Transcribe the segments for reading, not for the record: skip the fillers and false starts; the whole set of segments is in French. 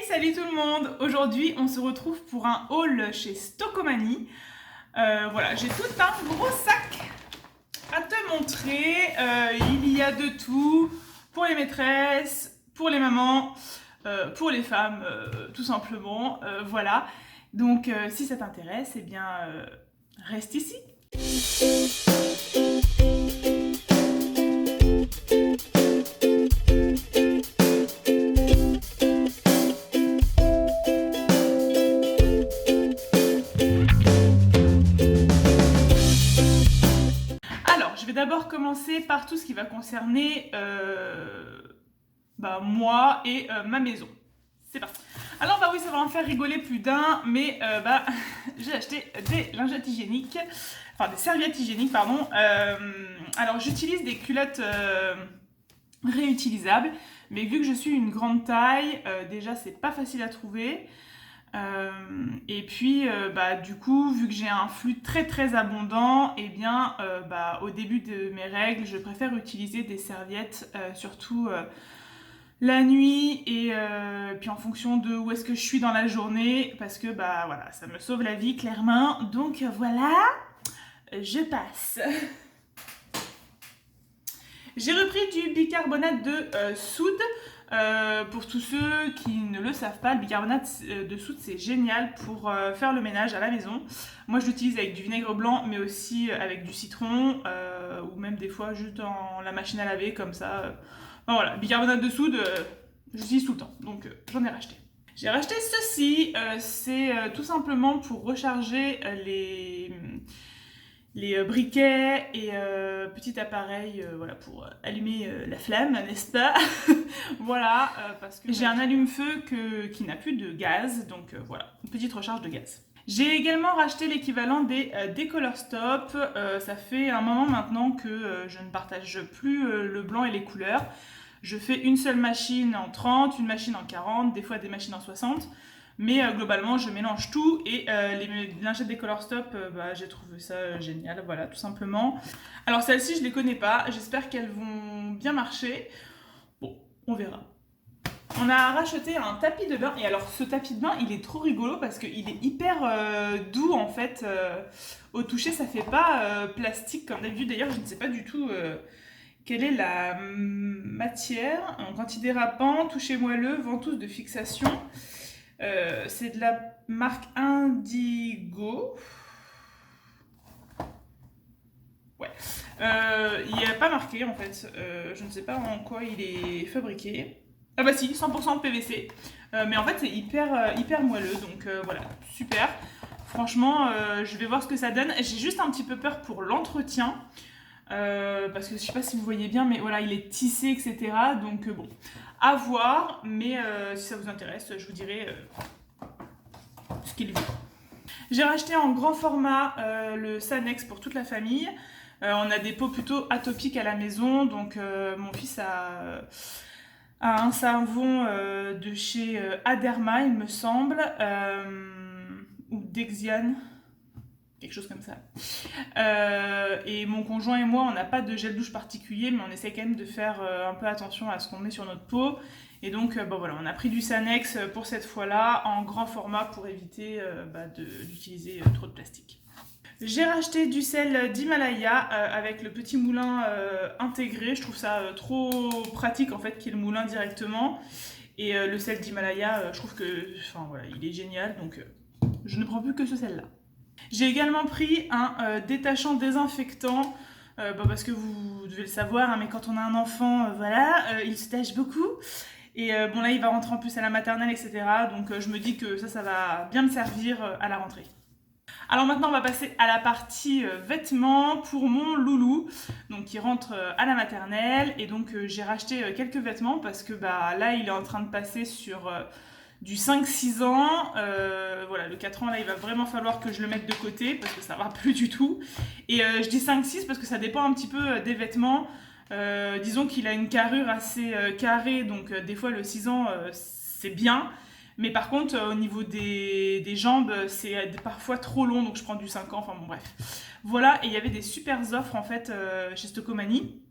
Salut tout le monde! Aujourd'hui, on se retrouve pour un haul chez Stockomanie. Voilà, j'ai tout un gros sac à te montrer. Il y a de tout pour les maîtresses, pour les mamans, pour les femmes, tout simplement. Voilà. Donc, si ça t'intéresse, eh bien, reste ici. Je vais d'abord commencer par tout ce qui va concerner moi et ma maison. C'est parti. Alors oui, ça va en faire rigoler plus d'un, mais j'ai acheté des lingettes hygiéniques, enfin des serviettes hygiéniques, pardon. Alors j'utilise des culottes réutilisables, mais vu que je suis une grande taille, déjà c'est pas facile à trouver. Et puis du coup, vu que j'ai un flux très abondant, et bien au début de mes règles, je préfère utiliser des serviettes, surtout la nuit et puis en fonction de où est-ce que je suis dans la journée, parce que voilà, ça me sauve la vie clairement. Donc voilà, je passe. J'ai repris du bicarbonate de soude. Pour tous ceux qui ne le savent pas, le bicarbonate de soude c'est génial pour faire le ménage à la maison. Moi je l'utilise avec du vinaigre blanc, mais aussi avec du citron, ou même des fois juste dans la machine à laver comme ça. Voilà, bicarbonate de soude, j'utilise tout le temps, donc j'en ai racheté. J'ai racheté ceci, c'est tout simplement pour recharger les briquets et petit appareil voilà, pour allumer la flamme, n'est-ce pas? Voilà, parce que j'ai un allume-feu qui n'a plus de gaz, donc voilà, une petite recharge de gaz. J'ai également racheté l'équivalent des Color Stop. Ça fait un moment maintenant que je ne partage plus le blanc et les couleurs. Je fais une seule machine en 30, une machine en 40, des fois des machines en 60. Mais globalement, je mélange tout et les lingettes des Color Stop, j'ai trouvé ça génial, voilà, tout simplement. Alors celles-ci, je les connais pas, j'espère qu'elles vont bien marcher. Bon, on verra. On a racheté un tapis de bain, et alors ce tapis de bain, il est trop rigolo parce qu'il est hyper doux en fait. Au toucher, ça fait pas plastique comme d'habitude. D'ailleurs, je ne sais pas du tout quelle est la matière. Antidérapant, toucher moelleux, ventouse de fixation. C'est de la marque Indigo. Ouais. Il n'y a pas marqué en fait. Je ne sais pas en quoi il est fabriqué. Ah bah si, 100% de PVC. Mais en fait c'est hyper moelleux, donc voilà, super. Franchement, je vais voir ce que ça donne. J'ai juste un petit peu peur pour l'entretien. Parce que je sais pas si vous voyez bien, mais voilà, il est tissé, etc. Donc bon, à voir. Mais si ça vous intéresse, je vous dirai ce qu'il vaut. J'ai racheté en grand format le Sanex pour toute la famille. On a des peaux plutôt atopiques à la maison, donc mon fils a un savon de chez Aderma, il me semble, ou Dexian, quelque chose comme ça. Et mon conjoint et moi, on n'a pas de gel douche particulier, mais on essaie quand même de faire un peu attention à ce qu'on met sur notre peau. Et donc, voilà, on a pris du Sanex pour cette fois-là, en grand format pour éviter d'utiliser trop de plastique. J'ai racheté du sel d'Himalaya avec le petit moulin intégré. Je trouve ça trop pratique en fait qu'il y ait le moulin directement. Et le sel d'Himalaya, je trouve que, voilà, il est génial, donc je ne prends plus que ce sel-là. J'ai également pris un détachant désinfectant, parce que vous devez le savoir, hein, mais quand on a un enfant, il se tâche beaucoup. Et bon là, il va rentrer en plus à la maternelle, etc. Donc je me dis que ça va bien me servir à la rentrée. Alors maintenant, on va passer à la partie vêtements pour mon loulou, donc qui rentre à la maternelle. Et donc j'ai racheté quelques vêtements parce que là, il est en train de passer sur du 5-6 ans. Voilà, le 4 ans, là, il va vraiment falloir que je le mette de côté parce que ça va plus du tout. Et je dis 5-6 parce que ça dépend un petit peu des vêtements. Disons qu'il a une carrure assez carrée, donc des fois le 6 ans, c'est bien. Mais par contre, au niveau des jambes, c'est parfois trop long, donc je prends du 5 ans, enfin bon bref. Voilà, et il y avait des super offres en fait chez Stockomanie.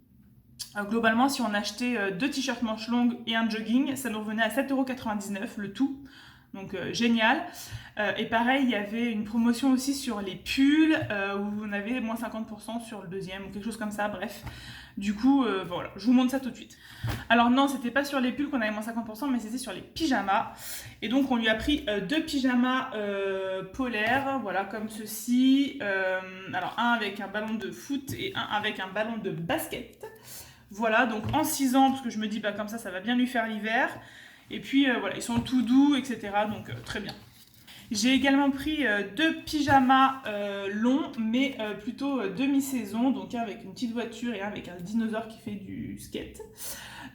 Globalement, si on achetait 2 t-shirts manches longues et un jogging, ça nous revenait à 7,99 € le tout. Donc génial. Et pareil, il y avait une promotion aussi sur les pulls où on avait moins 50% sur le deuxième ou quelque chose comme ça, bref. Du coup, voilà, je vous montre ça tout de suite. Alors non, c'était pas sur les pulls qu'on avait moins 50%, mais c'était sur les pyjamas. Et donc on lui a pris 2 pyjamas polaires, voilà, comme ceci. Alors un avec un ballon de foot et un avec un ballon de basket. Voilà, donc en 6 ans, parce que je me dis, bah comme ça va bien lui faire l'hiver. Et puis voilà, ils sont tout doux, etc. Donc très bien. J'ai également pris 2 pyjamas longs, mais plutôt demi-saison. Donc un avec une petite voiture et un avec un dinosaure qui fait du skate.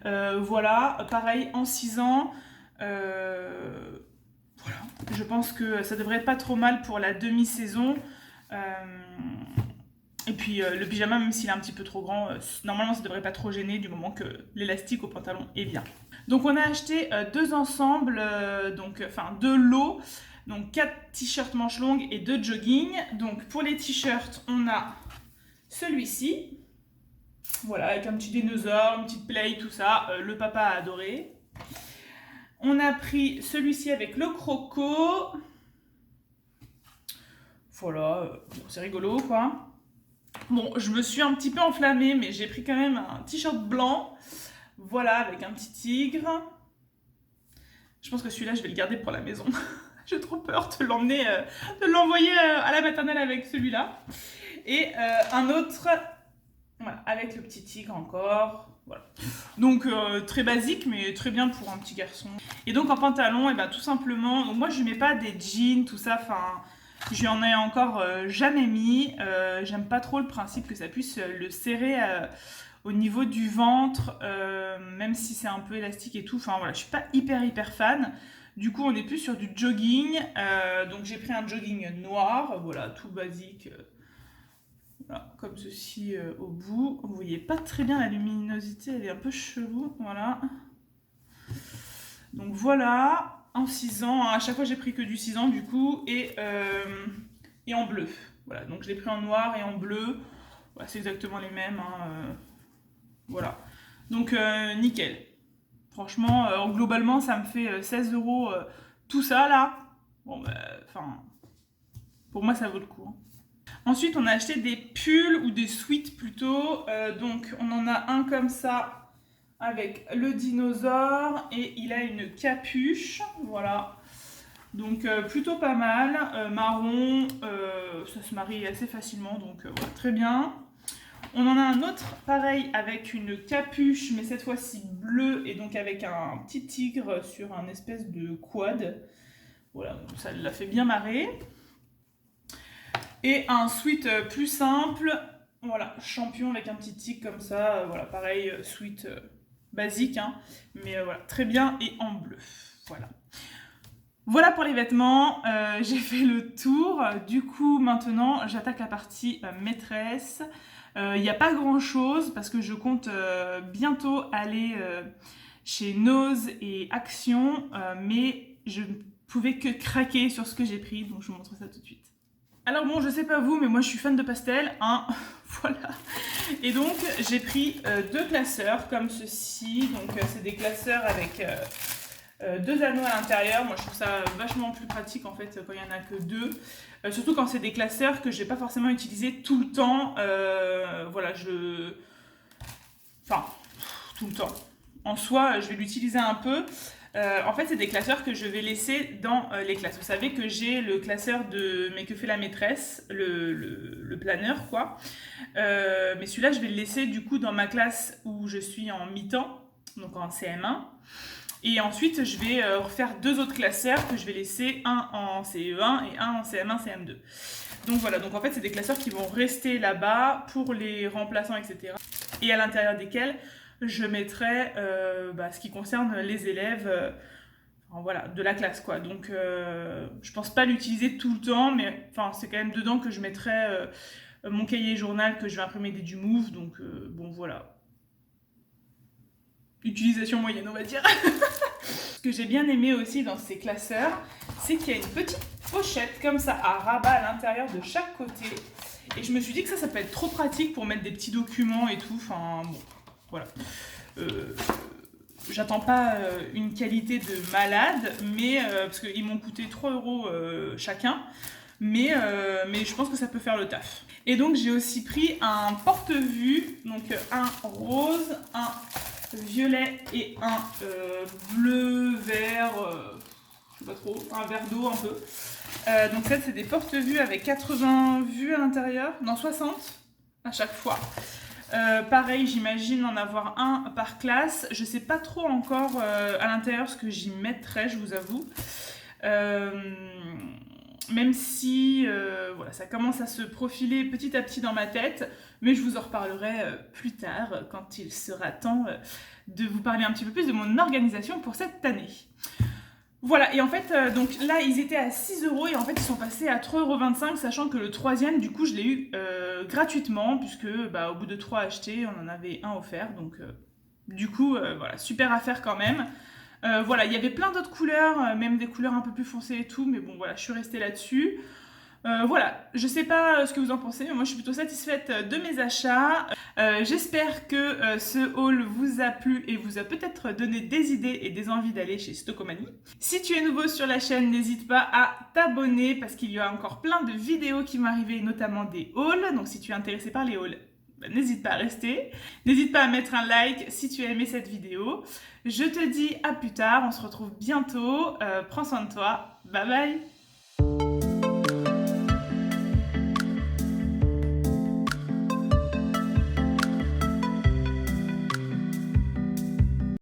Voilà, pareil, en 6 ans. Voilà, je pense que ça devrait être pas trop mal pour la demi-saison. Et puis le pyjama, même s'il est un petit peu trop grand, normalement ça devrait pas trop gêner du moment que l'élastique au pantalon est bien. Donc on a acheté 2 ensembles, enfin 2 lots, donc 4 t-shirts manches longues et 2 jogging. Donc pour les t-shirts, on a celui-ci, voilà, avec un petit dinosaure, une petite play, tout ça, le papa a adoré. On a pris celui-ci avec le croco. Voilà, c'est rigolo quoi. Bon, je me suis un petit peu enflammée, mais j'ai pris quand même un t-shirt blanc. Voilà, avec un petit tigre. Je pense que celui-là, je vais le garder pour la maison. J'ai trop peur de l'emmener, de l'envoyer à la maternelle avec celui-là. Et un autre, voilà, avec le petit tigre encore. Voilà. Donc très basique, mais très bien pour un petit garçon. Et donc en pantalon, et ben, tout simplement, donc moi je ne mets pas des jeans, tout ça, enfin... Je n'en ai encore jamais mis. J'aime pas trop le principe que ça puisse le serrer au niveau du ventre, même si c'est un peu élastique et tout. Enfin voilà, je suis pas hyper fan. Du coup, on est plus sur du jogging. Donc j'ai pris un jogging noir, voilà, tout basique. Voilà, comme ceci au bout. Vous voyez pas très bien la luminosité, elle est un peu chelou. Voilà. Donc voilà. En 6 ans, à chaque fois j'ai pris que du 6 ans du coup, et en bleu. Voilà, donc je l'ai pris en noir et en bleu. Voilà, c'est exactement les mêmes. Hein, voilà. Donc nickel. Franchement, globalement, ça me fait 16 € tout ça là. Bon, enfin, pour moi, ça vaut le coup. Hein. Ensuite, on a acheté des pulls ou des sweats plutôt. Donc, on en a un comme ça avec le dinosaure et il a une capuche, voilà. Donc plutôt pas mal, marron, ça se marie assez facilement, donc voilà, très bien. On en a un autre pareil avec une capuche, mais cette fois-ci bleue et donc avec un petit tigre sur un espèce de quad. Voilà, donc ça l'a fait bien marrer. Et un sweat plus simple, voilà, champion avec un petit tigre comme ça, voilà, pareil, sweat basique, hein, mais voilà, très bien et en bleu, voilà. Voilà pour les vêtements, j'ai fait le tour. Du coup, maintenant, j'attaque la partie maîtresse. Il n'y a pas grand-chose parce que je compte bientôt aller chez Nose et Action, mais je ne pouvais que craquer sur ce que j'ai pris, donc je vous montre ça tout de suite. Alors bon, je sais pas vous, mais moi je suis fan de pastel, hein, voilà. Et donc, j'ai pris 2 classeurs comme ceci, donc c'est des classeurs avec... 2 anneaux à l'intérieur. Moi je trouve ça vachement plus pratique en fait quand il n'y en a que 2, surtout quand c'est des classeurs que je vais pas forcément utiliser tout le temps. Voilà, enfin tout le temps en soi je vais l'utiliser un peu. En fait c'est des classeurs que je vais laisser dans les classes. Vous savez que j'ai le classeur de Mais que fait la maîtresse, le planeur quoi, mais celui-là je vais le laisser du coup dans ma classe où je suis en mi-temps, donc en CM1. Et ensuite, je vais refaire 2 autres classeurs que je vais laisser, un en CE1 et un en CM1, CM2. Donc voilà, donc en fait, c'est des classeurs qui vont rester là-bas pour les remplaçants, etc. Et à l'intérieur desquels, je mettrai ce qui concerne les élèves voilà, de la classe, quoi. Donc, je pense pas l'utiliser tout le temps, mais enfin, c'est quand même dedans que je mettrai mon cahier journal que je vais imprimer du Move. Donc, bon, voilà. Utilisation moyenne, on va dire. Ce que j'ai bien aimé aussi dans ces classeurs, c'est qu'il y a une petite pochette comme ça à rabat à l'intérieur de chaque côté. Et je me suis dit que ça peut être trop pratique pour mettre des petits documents et tout. Enfin bon, Voilà. J'attends pas une qualité de malade, mais parce qu'ils m'ont coûté 3 € chacun, mais je pense que ça peut faire le taf. Et donc j'ai aussi pris un porte-vue, donc un rose, un violet et un bleu, vert, je sais pas trop, un vert d'eau un peu. Donc ça c'est des porte-vues avec 80 vues à l'intérieur, non 60 à chaque fois. Pareil, j'imagine en avoir un par classe. Je sais pas trop encore à l'intérieur ce que j'y mettrais, je vous avoue. Même si voilà, ça commence à se profiler petit à petit dans ma tête, mais je vous en reparlerai plus tard quand il sera temps de vous parler un petit peu plus de mon organisation pour cette année. Voilà, et en fait, donc là, ils étaient à 6 € et en fait, ils sont passés à 3,25 €, sachant que le troisième, du coup, je l'ai eu gratuitement, puisque au bout de 3 achetés, on en avait un offert. Donc, du coup, voilà, super affaire quand même. Voilà, il y avait plein d'autres couleurs, même des couleurs un peu plus foncées et tout, mais bon, voilà, je suis restée là-dessus. Voilà, je sais pas ce que vous en pensez, mais moi je suis plutôt satisfaite de mes achats. J'espère que ce haul vous a plu et vous a peut-être donné des idées et des envies d'aller chez Stockomanie. Si tu es nouveau sur la chaîne, n'hésite pas à t'abonner parce qu'il y a encore plein de vidéos qui vont arriver, notamment des hauls. Donc si tu es intéressé par les hauls, n'hésite pas à rester. N'hésite pas à mettre un like si tu as aimé cette vidéo. Je te dis à plus tard, on se retrouve bientôt. Prends soin de toi. Bye bye.